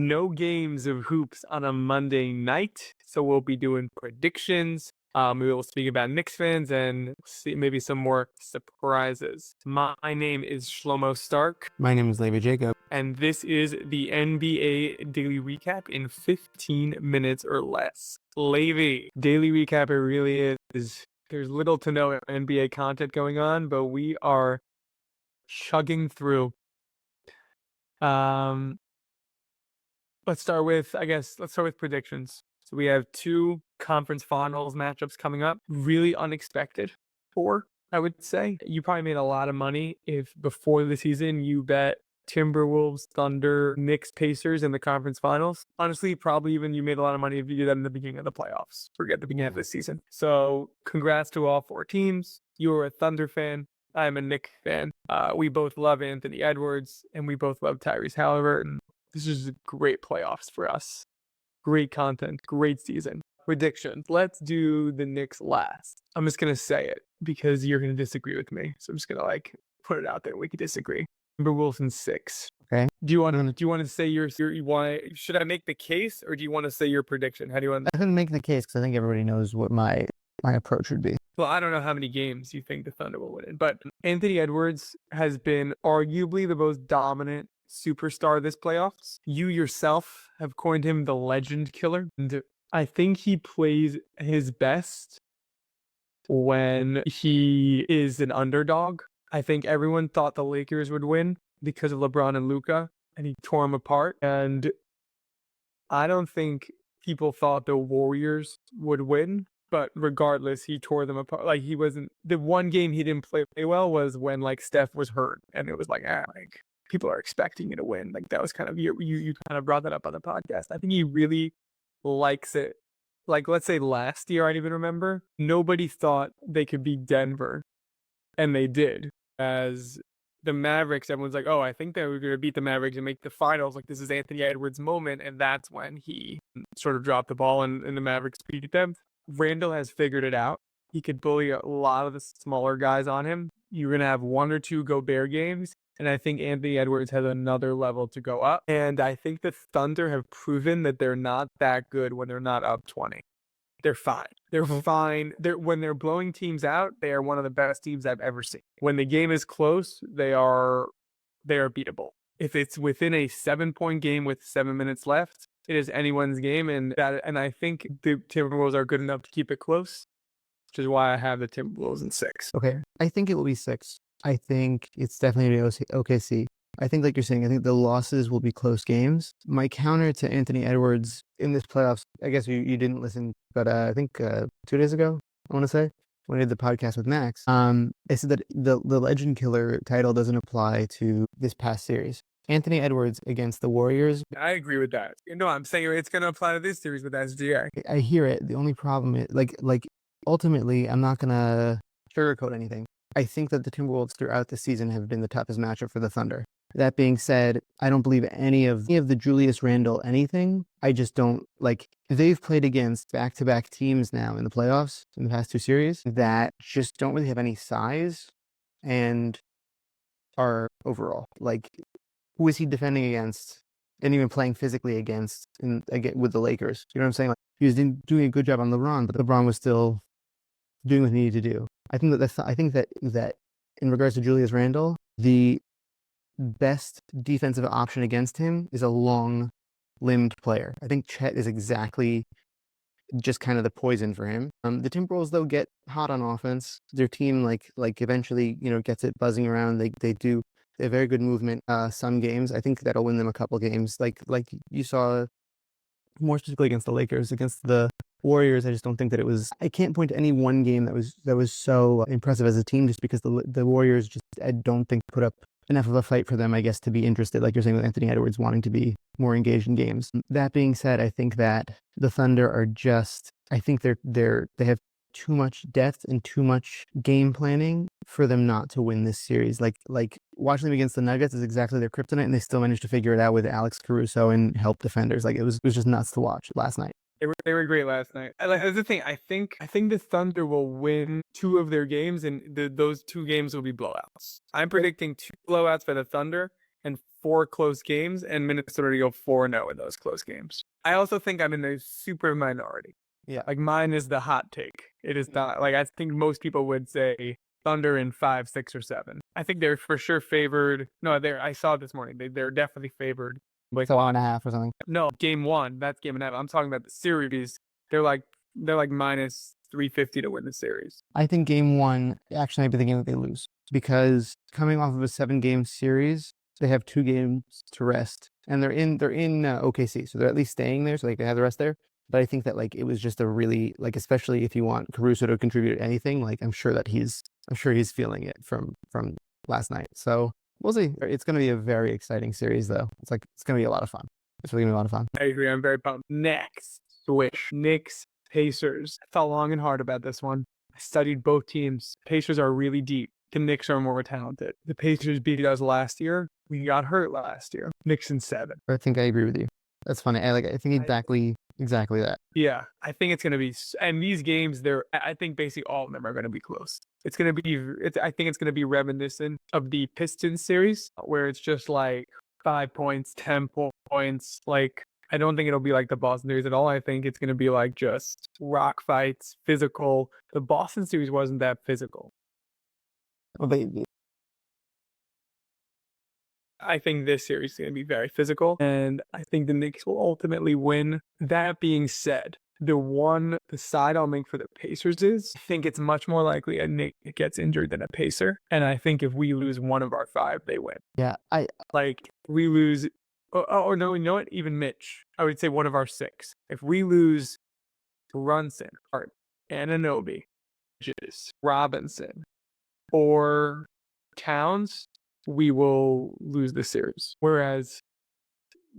No games of hoops on a Monday night, so we'll be doing predictions. We will speak about Knicks fans and see maybe some more surprises. My name is Shlomo Stark. My name is Levi Jacob. And this is the NBA Daily Recap in 15 minutes or less. Levi, Daily Recap, it really is. There's little to no NBA content going on, but we are chugging through. Let's start with predictions. So we have 2 conference finals matchups coming up. Really unexpected I would say. You probably made a lot of money if before the season you bet Timberwolves, Thunder, Knicks, Pacers in the conference finals. Honestly, probably even you made a lot of money if you did that in the beginning of the playoffs. Forget the beginning of the season. So congrats to all 4 teams. You were a Thunder fan. I'm a Knicks fan. We both love Anthony Edwards and we both love Tyrese Halliburton. This is great playoffs for us. Great content, great season. Predictions. Let's do the Knicks last. I'm just going to say it because you're going to disagree with me. So I'm just going to put it out there. We could disagree. Timberwolves in 6. Okay. Do you want to say should I make the case or do you want to say your prediction? How do you want? I couldn't make the case because I think everybody knows what my approach would be. Well, I don't know how many games you think the Thunder will win in, but Anthony Edwards has been arguably the most dominant superstar this playoffs. You yourself have coined him the legend killer. And I think he plays his best when he is an underdog. I think everyone thought the Lakers would win because of LeBron and Luka, and he tore them apart. And I don't think people thought the Warriors would win, but regardless, he tore them apart. He wasn't, the one game he didn't play well was when Steph was hurt, and it was people are expecting you to win. That was kind of you kind of brought that up on the podcast. I think he really likes it. Let's say last year, I don't even remember. Nobody thought they could beat Denver, and they did. As the Mavericks, everyone's like, oh, I think they were going to beat the Mavericks and make the finals. This is Anthony Edwards' moment, and that's when he sort of dropped the ball and the Mavericks beat them. Randall has figured it out. He could bully a lot of the smaller guys on him. You're going to have 1 or 2 Gobert games. And I think Anthony Edwards has another level to go up. And I think the Thunder have proven that they're not that good when they're not up 20. They're fine. They're fine. When they're blowing teams out, they are one of the best teams I've ever seen. When the game is close, they are beatable. If it's within a 7-point game with 7 minutes left, it is anyone's game. And I think the Timberwolves are good enough to keep it close, which is why I have the Timberwolves in 6. Okay. I think it will be 6. I think it's definitely OKC. I think, like you're saying, I think the losses will be close games. My counter to Anthony Edwards in this playoffs, I guess you didn't listen, but I think 2 days ago, I want to say, when I did the podcast with Max, I said that the legend killer title doesn't apply to this past series. Anthony Edwards against the Warriors. I agree with that. No, I'm saying it's going to apply to this series with SGA. I hear it. The only problem is, ultimately, I'm not going to sugarcoat anything. I think that the Timberwolves throughout the season have been the toughest matchup for the Thunder. That being said, I don't believe any of the Julius Randle anything. I just don't they've played against back-to-back teams now in the playoffs in the past 2 series that just don't really have any size and are overall who is he defending against and even playing physically against with the Lakers? You know what I'm saying? He was doing a good job on LeBron, but LeBron was still doing what he needed to do. I think that in regards to Julius Randle, the best defensive option against him is a long-limbed player. I think Chet is exactly just kind of the poison for him. The Timberwolves, though, get hot on offense. Their team eventually gets it buzzing around. They have very good movement. Some games, I think that'll win them a couple games. Like you saw more specifically against the Lakers, against the Warriors. I just don't think that it was. I can't point to any one game that was so impressive as a team, just because the Warriors I don't think put up enough of a fight for them, I guess, to be interested, like you're saying, with Anthony Edwards wanting to be more engaged in games. That being said, I think that the Thunder are they have too much depth and too much game planning for them not to win this series. Watching them against the Nuggets is exactly their kryptonite, and they still managed to figure it out with Alex Caruso and help defenders. It was just nuts to watch last night. They were great last night. That's the thing. I think the Thunder will win 2 of their games, and those 2 games will be blowouts. I'm predicting 2 blowouts by the Thunder and 4 close games and Minnesota to go 4-0 in those close games. I also think I'm in a super minority. Yeah. Like mine is the hot take. It is not like I think most people would say Thunder in 5, 6, or 7. I think they're for sure favored. No, I saw it this morning. They're definitely favored. Like 1.5 or something. No, game 1. That's game 1. I'm talking about the series. They're like minus 350 to win the series. I think game 1 actually might be the game that they lose because coming off of a 7-game series, they have 2 games to rest, and they're in OKC, so they're at least staying there, so like they have the rest there. But I think that like it was just a really like, especially if you want Caruso to contribute anything, like I'm sure he's feeling it from last night. So we'll see. It's going to be a very exciting series, though. It's going to be a lot of fun. It's really going to be a lot of fun. I agree. I'm very pumped. Next, switch. Knicks, Pacers. I thought long and hard about this one. I studied both teams. Pacers are really deep. The Knicks are more talented. The Pacers beat us last year. We got hurt last year. Knicks in 7. I think I agree with you. That's funny. I think exactly that. Yeah, I think it's going to be, and these games, I think basically all of them are going to be close. I think it's going to be reminiscent of the Pistons series where it's just like 5 points, 10 points. Like, I don't think it'll be like the Boston series at all. I think it's going to be like just rock fights, physical. The Boston series wasn't that physical. Well, I think this series is going to be very physical, and I think the Knicks will ultimately win. That being said, the side I'll make for the Pacers is I think it's much more likely a Knick gets injured than a Pacer, and I think if we lose one of our 5, they win. Yeah, we lose. Oh no, you know what? Even Mitch, I would say one of our 6. If we lose Brunson, Hart, Anunoby, Robinson, or Towns, we will lose the series. Whereas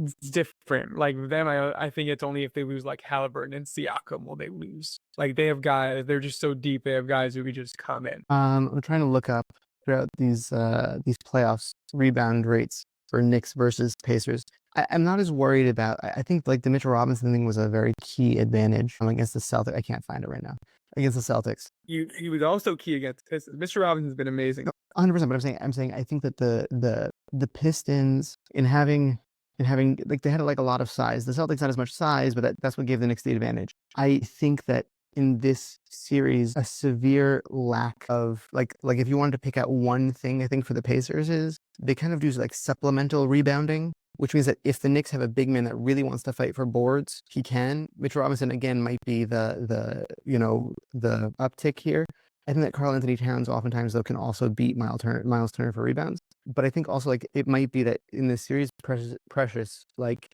it's different. Like them, I think it's only if they lose like Halliburton and Siakam will they lose. Like they have guys, they're just so deep. They have guys who could just come in. I'm trying to look up throughout these playoffs rebound rates for Knicks versus Pacers. I'm not as worried about. I think like the Mitchell Robinson thing was a very key advantage against the Celtics. I can't find it right now. Against the Celtics, he was also key against the Pistons. Mr. Robinson's been amazing. 100%. But I'm saying I think that the Pistons in having like they had like a lot of size. The Celtics not as much size, but that's what gave the Knicks the advantage. I think that in this series, a severe lack of like if you wanted to pick out one thing, I think for the Pacers is they kind of do like supplemental rebounding, which means that if the Knicks have a big man that really wants to fight for boards, he can. Mitch Robinson again might be the uptick here. I think that Karl Anthony Towns oftentimes though can also beat Miles Turner for rebounds. But I think also like it might be that in this series, Precious like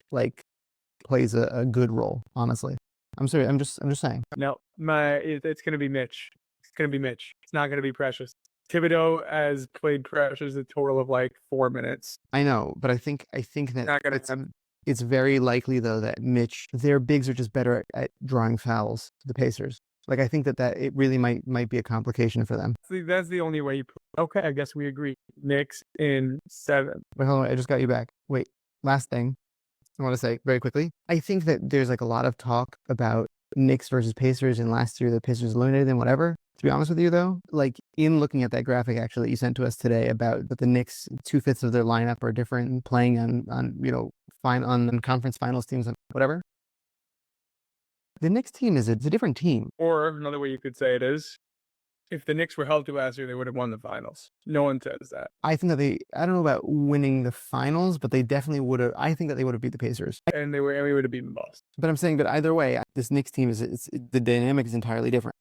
plays a good role. Honestly, I'm sorry. I'm just saying. No, it's gonna be Mitch. It's gonna be Mitch. It's not gonna be Precious. Thibodeau has played Precious a total of like 4 minutes. I know, but I think that it's very likely though that Mitch, their bigs are just better at drawing fouls. The Pacers. Like I think that it really might be a complication for them. See, that's the only way. Okay, I guess we agree. Knicks in 7. Wait, hold on. I just got you back. Wait, last thing I want to say very quickly. I think that there's like a lot of talk about Knicks versus Pacers, and last year the Pacers eliminated them. Whatever. To be honest with you, though, like in looking at that graphic actually that you sent to us today about that the Knicks 2/5 of their lineup are different, playing on conference finals teams and whatever. The Knicks team it's a different team. Or another way you could say it is, if the Knicks were healthy last year, they would have won the finals. No one says that. I think that I don't know about winning the finals, but they definitely would have. I think that they would have beat the Pacers. And we would have beaten Boston. But I'm saying that either way, this Knicks team the dynamic is entirely different.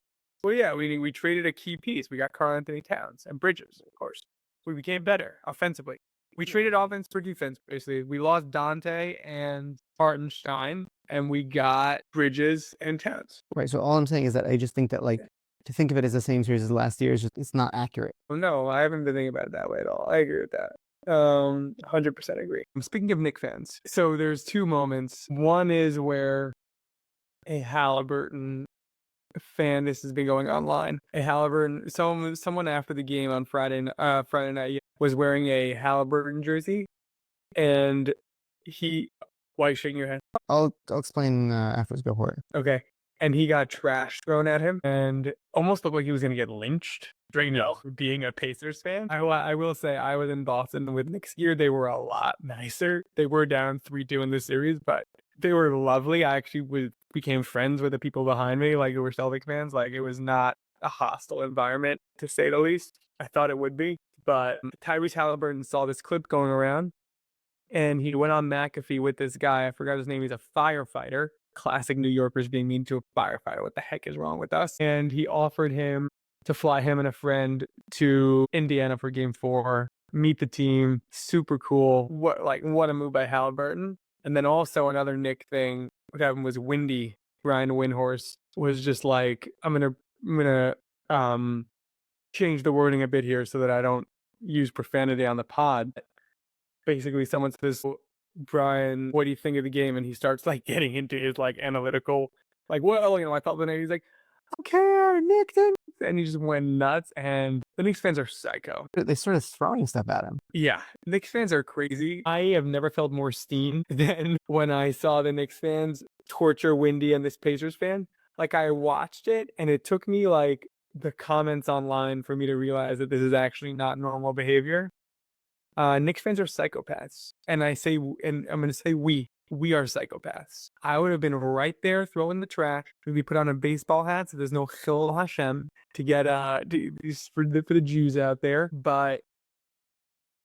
Well, yeah, we traded a key piece. We got Karl Anthony Towns and Bridges, of course. We became better offensively. We traded offense for defense, basically. We lost Dante and Hartenstein, and we got Bridges and Towns. Right. So all I'm saying is that I just think that like to think of it as the same series as last year is just it's not accurate. Well, no, I haven't been thinking about it that way at all. I agree with that. 100% agree. Speaking of Knicks fans, so there's 2 moments. One is where a Halliburton fan, this has been going online. A Halliburton, someone after the game on Friday night was wearing a Halliburton jersey, and why are you shaking your head? I'll explain afterwards. Go for it. Okay. and he got trash thrown at him and almost looked like he was going to get lynched for being a Pacers fan. I will say I was in Boston with Knicks gear. They were a lot nicer. They were down 3-2 in this series, but they were lovely. I actually became friends with the people behind me, like who were Celtic fans. Like it was not a hostile environment, to say the least. I thought it would be, but Tyrese Halliburton saw this clip going around, and he went on McAfee with this guy. I forgot his name. He's a firefighter. Classic New Yorkers being mean to a firefighter. What the heck is wrong with us? And he offered him to fly him and a friend to Indiana for Game 4, meet the team. Super cool. What a move by Halliburton. And then also another Nick thing. What happened was Brian Windhorst was just like, I'm gonna change the wording a bit here so that I don't use profanity on the pod. Basically, someone says, Brian, what do you think of the game? And he starts like getting into his like analytical, like, well, I thought the name. He's like, okay, Nick, and he just went nuts. And the Knicks fans are psycho. They started throwing stuff at him. Yeah, Knicks fans are crazy. I have never felt more steam than when I saw the Knicks fans torture Windy and this Pacers fan. Like I watched it, and it took me like the comments online for me to realize that this is actually not normal behavior. Knicks fans are psychopaths. And I'm going to say we are psychopaths. I would have been right there throwing the trash. We'd put on a baseball hat so there's no Chil Hashem to get for the Jews out there. But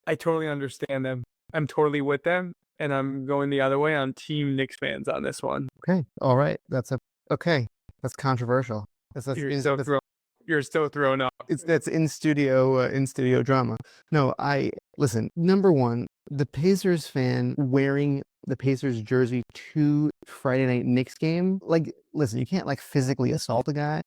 I totally understand them. I'm totally with them. And I'm going the other way. I'm team Knicks fans on this one. Okay. All right. That's controversial. You're still thrown up. That's in studio drama. No, listen. Number one, the Pacers fan wearing the Pacers jersey to Friday night Knicks game. Like, listen, you can't like physically assault a guy.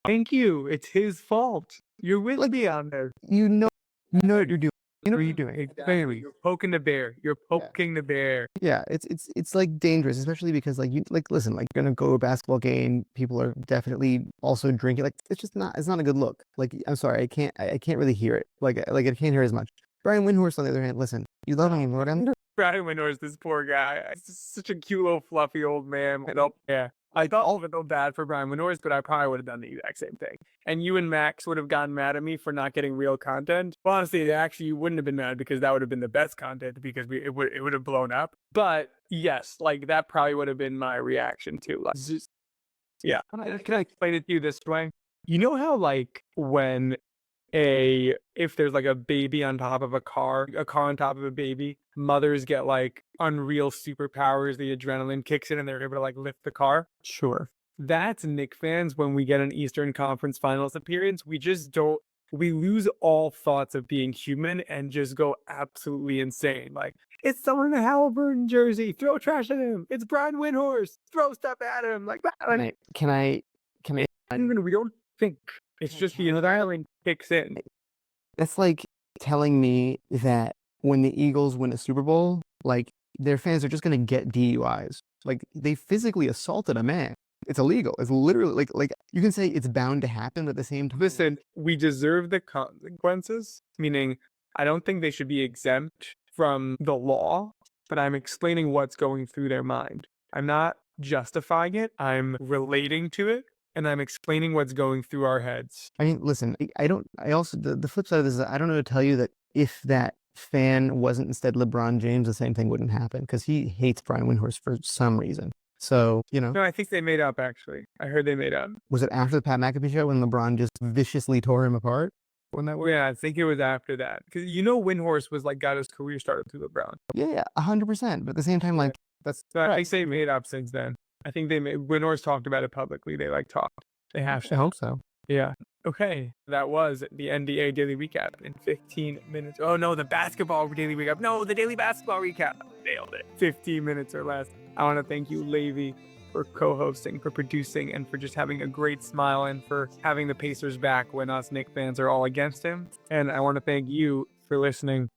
Thank you. It's his fault. You're with me on there. You know what you're doing. You know what you're doing. Exactly. You're poking the bear. You're poking the bear. Yeah, it's like dangerous, especially because listen, like you're gonna go to a basketball game, people are definitely also drinking. Like it's not a good look. Like I'm sorry, I can't really hear it. Like I can't hear as much. Brian Windhorst, on the other hand, listen, you love him, Lord. Brian Windhorst, this poor guy. He's just such a cute little fluffy old man. Yeah. I felt bad for Brian Windhorst, but I probably would have done the exact same thing. And you and Max would have gotten mad at me for not getting real content. Well, honestly, actually, you wouldn't have been mad because that would have been the best content because it would have blown up. But yes, like that probably would have been my reaction too. Like, yeah. Can I explain it to you this way? You know how like when if there's like a baby on top of a car on top of a baby, mothers get like unreal superpowers, the adrenaline kicks in and they're able to like lift the car. Sure. That's Knicks fans when we get an Eastern Conference Finals appearance. We lose all thoughts of being human and just go absolutely insane. Like, it's someone in a Halliburton jersey, throw trash at him. It's Brian Windhorst, throw stuff at him. Like, can I we don't think. It's just the adrenaline kicks in. That's like telling me that when the Eagles win a Super Bowl, like their fans are just going to get DUIs. Like they physically assaulted a man. It's illegal. It's literally like you can say it's bound to happen at the same time. Listen, we deserve the consequences, meaning I don't think they should be exempt from the law, but I'm explaining what's going through their mind. I'm not justifying it. I'm relating to it. And I'm explaining what's going through our heads. I mean, listen, the flip side of this is I don't know to tell you that if that fan wasn't instead LeBron James, the same thing wouldn't happen because he hates Brian Windhorst for some reason. So, No, I think they made up, actually. I heard they made up. Was it after the Pat McAfee show when LeBron just viciously tore him apart? Yeah, I think it was after that. Because Windhorst was got his career started through LeBron. Yeah, 100%. But at the same time, like, that's... I think they made up since then. I think Windhorst talked about it publicly. They talked. They have to. I hope so. Yeah. Okay. That was the NBA Daily Recap in 15 minutes. Oh, no, the basketball Daily Recap. No, the Daily Basketball Recap. Nailed it. 15 minutes or less. I want to thank you, Levy, for co-hosting, for producing, and for just having a great smile and for having the Pacers back when us Knicks fans are all against him. And I want to thank you for listening.